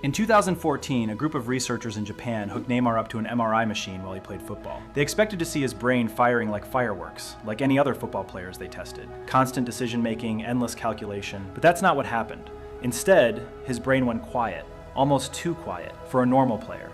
In 2014, a group of researchers in Japan hooked Neymar up to an MRI machine while he played football. They expected to see his brain firing like fireworks, like any other football players they tested. Constant decision-making, endless calculation, but that's not what happened. Instead, his brain went quiet, almost too quiet, for a normal player.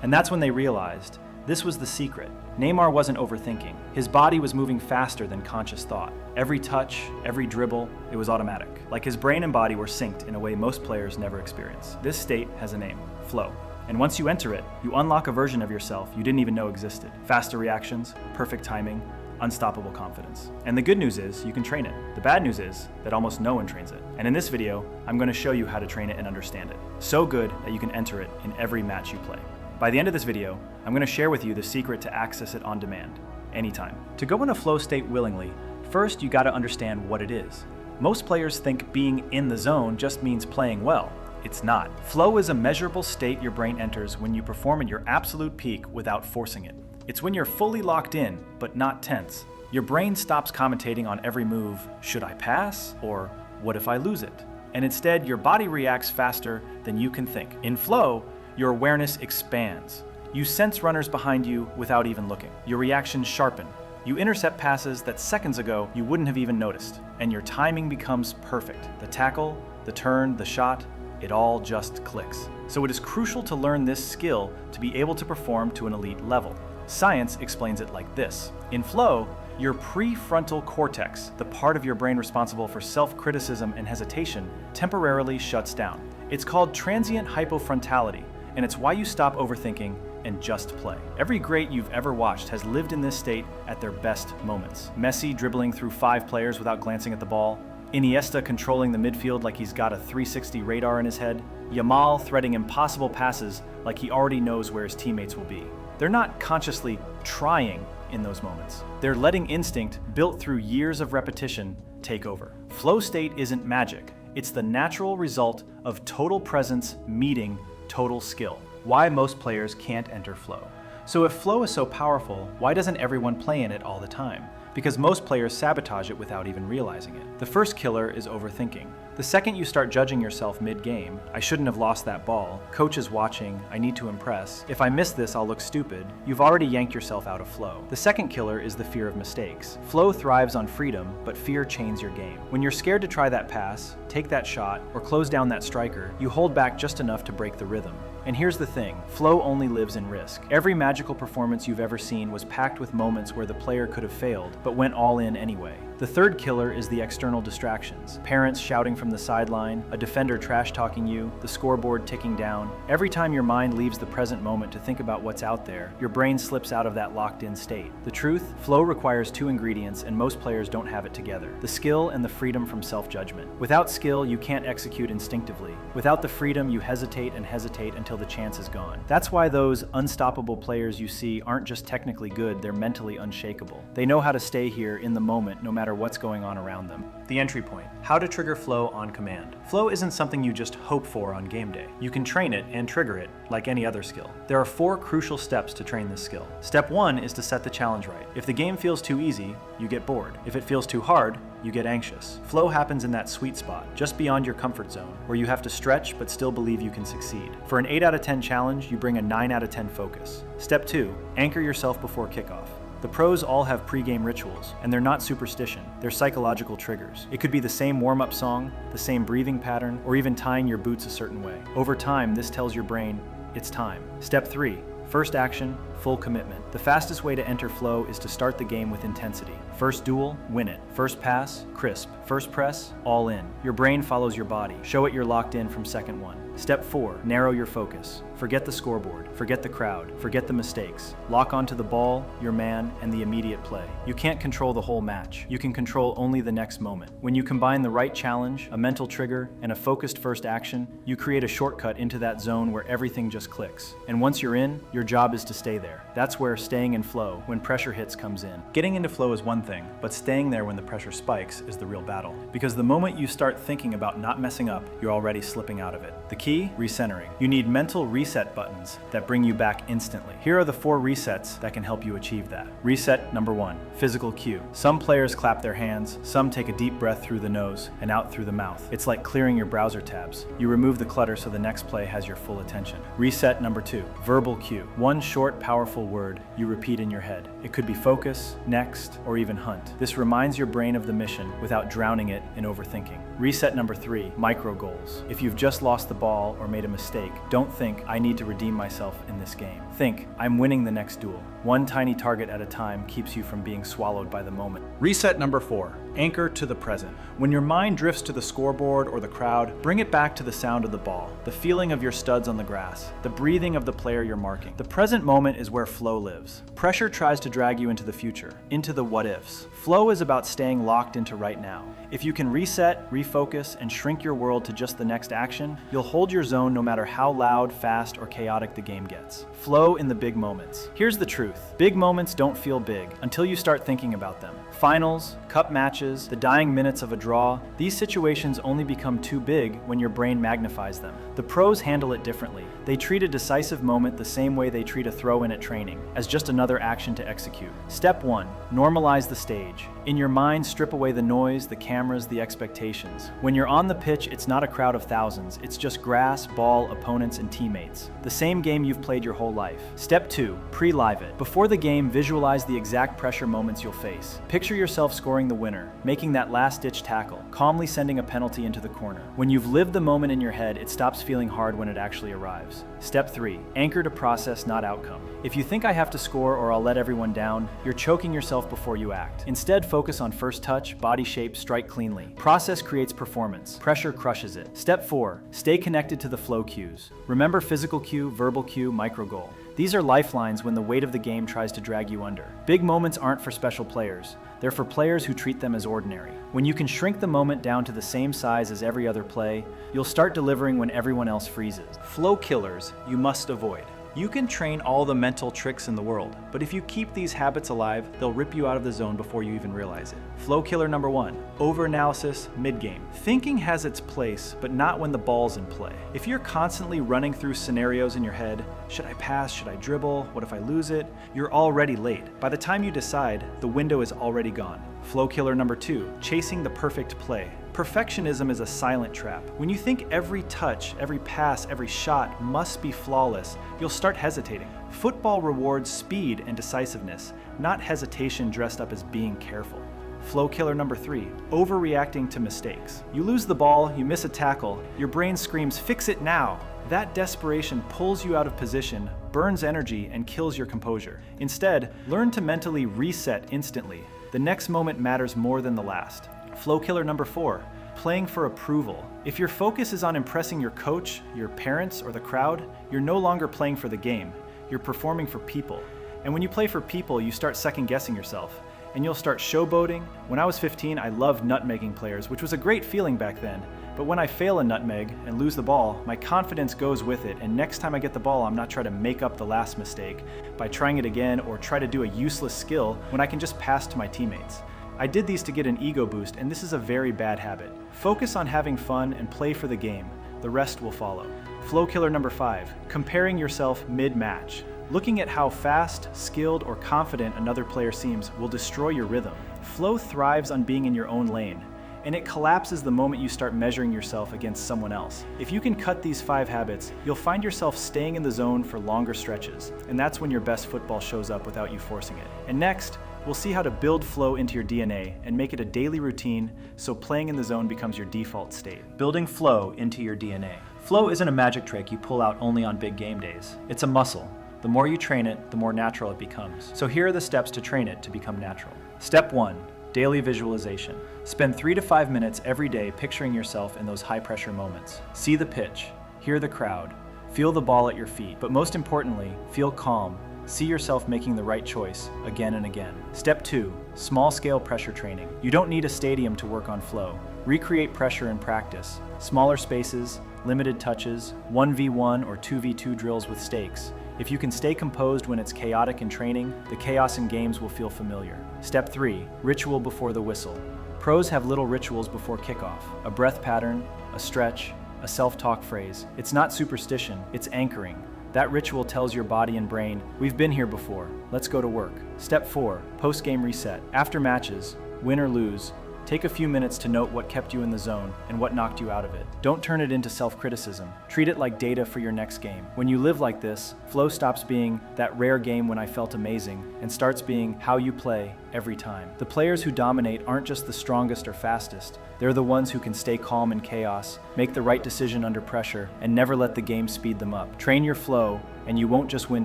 And that's when they realized this was the secret. Neymar wasn't overthinking. His body was moving faster than conscious thought. Every touch, every dribble, it was automatic. Like his brain and body were synced in a way most players never experience. This state has a name, flow. And once you enter it, you unlock a version of yourself you didn't even know existed. Faster reactions, perfect timing, unstoppable confidence. And the good news is you can train it. The bad news is that almost no one trains it. And in this video, I'm going to show you how to train it and understand it. So good that you can enter it in every match you play. By the end of this video, I'm going to share with you the secret to access it on demand, anytime. To go in a flow state willingly, first you got to understand what it is. Most players think being in the zone just means playing well. It's not. Flow is a measurable state your brain enters when you perform at your absolute peak without forcing it. It's when you're fully locked in, but not tense. Your brain stops commentating on every move, should I pass? Or what if I lose it? And instead, your body reacts faster than you can think. In flow, your awareness expands. You sense runners behind you without even looking. Your reactions sharpen. You intercept passes that seconds ago you wouldn't have even noticed. And your timing becomes perfect. The tackle, the turn, the shot, it all just clicks. So it is crucial to learn this skill to be able to perform to an elite level. Science explains it like this. In flow, your prefrontal cortex, the part of your brain responsible for self-criticism and hesitation, temporarily shuts down. It's called transient hypofrontality, and it's why you stop overthinking and just play. Every great you've ever watched has lived in this state at their best moments. Messi dribbling through 5 players without glancing at the ball, Iniesta controlling the midfield like he's got a 360 radar in his head, Yamal threading impossible passes like he already knows where his teammates will be. They're not consciously trying in those moments. They're letting instinct, built through years of repetition, take over. Flow state isn't magic. It's the natural result of total presence meeting total skill. Why most players can't enter flow. So if flow is so powerful, why doesn't everyone play in it all the time? Because most players sabotage it without even realizing it. The first killer is overthinking. The second you start judging yourself mid-game, I shouldn't have lost that ball, coach is watching, I need to impress, if I miss this I'll look stupid, you've already yanked yourself out of flow. The second killer is the fear of mistakes. Flow thrives on freedom, but fear chains your game. When you're scared to try that pass, take that shot, or close down that striker, you hold back just enough to break the rhythm. And here's the thing, flow only lives in risk. Every magical performance you've ever seen was packed with moments where the player could have failed, but went all in anyway. The third killer is the external distractions. Parents shouting from the sideline, a defender trash-talking you, the scoreboard ticking down. Every time your mind leaves the present moment to think about what's out there, your brain slips out of that locked-in state. The truth? Flow requires 2 ingredients and most players don't have it together. The skill and the freedom from self-judgment. Without skill, you can't execute instinctively. Without the freedom, you hesitate and hesitate until the chance is gone. That's why those unstoppable players you see aren't just technically good, they're mentally unshakable. They know how to stay here in the moment no matter what's going on around them. The entry point. How to trigger flow on command. Flow isn't something you just hope for on game day. You can train it and trigger it like any other skill. There are 4 crucial steps to train this skill. Step 1 is to set the challenge right. If the game feels too easy, you get bored. If it feels too hard, you get anxious. Flow happens in that sweet spot, just beyond your comfort zone, where you have to stretch but still believe you can succeed. For an 8 out of 10 challenge, you bring a 9 out of 10 focus. Step 2, anchor yourself before kickoff. The pros all have pre-game rituals, and they're not superstition, they're psychological triggers. It could be the same warm-up song, the same breathing pattern, or even tying your boots a certain way. Over time, this tells your brain, it's time. Step 3, first action, full commitment. The fastest way to enter flow is to start the game with intensity. First duel, win it. First pass, crisp. First press, all in. Your brain follows your body. Show it you're locked in from second one. Step 4, narrow your focus. Forget the scoreboard, forget the crowd, forget the mistakes. Lock onto the ball, your man, and the immediate play. You can't control the whole match. You can control only the next moment. When you combine the right challenge, a mental trigger, and a focused first action, you create a shortcut into that zone where everything just clicks. And once you're in, your job is to stay there. That's where staying in flow, when pressure hits, comes in. Getting into flow is one thing, but staying there when the pressure spikes is the real battle. Because the moment you start thinking about not messing up, you're already slipping out of it. The key? Recentering. You need mental reset buttons that bring you back instantly. Here are the 4 resets that can help you achieve that. Reset number 1, physical cue. Some players clap their hands, some take a deep breath through the nose and out through the mouth. It's like clearing your browser tabs. You remove the clutter so the next play has your full attention. Reset number 2, verbal cue. One short, powerful word you repeat in your head. It could be focus, next, or even hunt. This reminds your brain of the mission without drowning it in overthinking. Reset number 3, micro goals. If you've just lost the ball or made a mistake, don't think, I need to redeem myself in this game. Think, I'm winning the next duel. One tiny target at a time keeps you from being swallowed by the moment. Reset number 4, anchor to the present. When your mind drifts to the scoreboard or the crowd, bring it back to the sound of the ball, the feeling of your studs on the grass, the breathing of the player you're marking. The present moment is where flow lives. Pressure tries to drag you into the future, into the what-ifs. Flow is about staying locked into right now. If you can reset, refocus, and shrink your world to just the next action, you'll hold your zone no matter how loud, fast, or chaotic the game gets. Flow in the big moments. Here's the truth. Big moments don't feel big until you start thinking about them. Finals, cup matches, the dying minutes of a draw, these situations only become too big when your brain magnifies them. The pros handle it differently. They treat a decisive moment the same way they treat a throw-in at training, as just another action to execute. Step 1, normalize the stage. In your mind, strip away the noise, the cameras, the expectations. When you're on the pitch, it's not a crowd of thousands. It's just grass, ball, opponents, and teammates. The same game you've played your whole life. Step 2, pre-live it. Before the game, visualize the exact pressure moments you'll face. Picture yourself scoring the winner, making that last-ditch tackle, calmly sending a penalty into the corner. When you've lived the moment in your head, it stops feeling hard when it actually arrives. Step 3, anchor to process, not outcome. If you think I have to score or I'll let everyone down, you're choking yourself before you act. Instead, focus on first touch, body shape, strike cleanly. Process creates performance. Pressure crushes it. Step 4, stay connected to the flow cues. Remember physical cue, verbal cue, micro goal. These are lifelines when the weight of the game tries to drag you under. Big moments aren't for special players. They're for players who treat them as ordinary. When you can shrink the moment down to the same size as every other play, you'll start delivering when everyone else freezes. Flow killers you must avoid. You can train all the mental tricks in the world, but if you keep these habits alive, they'll rip you out of the zone before you even realize it. Flow killer number 1, overanalysis mid-game. Thinking has its place, but not when the ball's in play. If you're constantly running through scenarios in your head, should I pass, should I dribble, what if I lose it? You're already late. By the time you decide, the window is already gone. Flow killer number 2, chasing the perfect play. Perfectionism is a silent trap. When you think every touch, every pass, every shot must be flawless, you'll start hesitating. Football rewards speed and decisiveness, not hesitation dressed up as being careful. Flow killer number 3, overreacting to mistakes. You lose the ball, you miss a tackle, your brain screams, "Fix it now!" That desperation pulls you out of position, burns energy, and kills your composure. Instead, learn to mentally reset instantly. The next moment matters more than the last. Flow killer number 4, playing for approval. If your focus is on impressing your coach, your parents, or the crowd, you're no longer playing for the game. You're performing for people. And when you play for people, you start second-guessing yourself, and you'll start showboating. When I was 15, I loved nutmegging players, which was a great feeling back then. But when I fail a nutmeg and lose the ball, my confidence goes with it, and next time I get the ball, I'm not trying to make up the last mistake by trying it again or try to do a useless skill when I can just pass to my teammates. I did these to get an ego boost, and this is a very bad habit. Focus on having fun and play for the game. The rest will follow. Flow killer number 5, comparing yourself mid-match. Looking at how fast, skilled, or confident another player seems will destroy your rhythm. Flow thrives on being in your own lane, and it collapses the moment you start measuring yourself against someone else. If you can cut these 5 habits, you'll find yourself staying in the zone for longer stretches, and that's when your best football shows up without you forcing it. And next, we'll see how to build flow into your DNA and make it a daily routine so playing in the zone becomes your default state. Building flow into your DNA. Flow isn't a magic trick you pull out only on big game days. It's a muscle. The more you train it, the more natural it becomes. So here are the steps to train it to become natural. Step 1, daily visualization. Spend 3 to 5 minutes every day picturing yourself in those high-pressure moments. See the pitch, hear the crowd, feel the ball at your feet, but most importantly, feel calm. See yourself making the right choice again and again. Step 2, small-scale pressure training. You don't need a stadium to work on flow. Recreate pressure in practice. Smaller spaces, limited touches, 1v1 or 2v2 drills with stakes. If you can stay composed when it's chaotic in training, the chaos in games will feel familiar. Step 3. Ritual before the whistle. Pros have little rituals before kickoff. A breath pattern, a stretch, a self-talk phrase. It's not superstition, it's anchoring. That ritual tells your body and brain, we've been here before, let's go to work. Step 4. Post-game reset. After matches, win or lose, take a few minutes to note what kept you in the zone and what knocked you out of it. Don't turn it into self-criticism. Treat it like data for your next game. When you live like this, flow stops being that rare game when I felt amazing and starts being how you play every time. The players who dominate aren't just the strongest or fastest. They're the ones who can stay calm in chaos, make the right decision under pressure, and never let the game speed them up. Train your flow, and you won't just win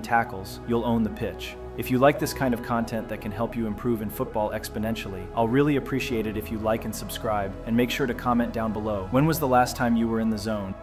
tackles, you'll own the pitch. If you like this kind of content that can help you improve in football exponentially, I'll really appreciate it if you like and subscribe, and make sure to comment down below. When was the last time you were in the zone?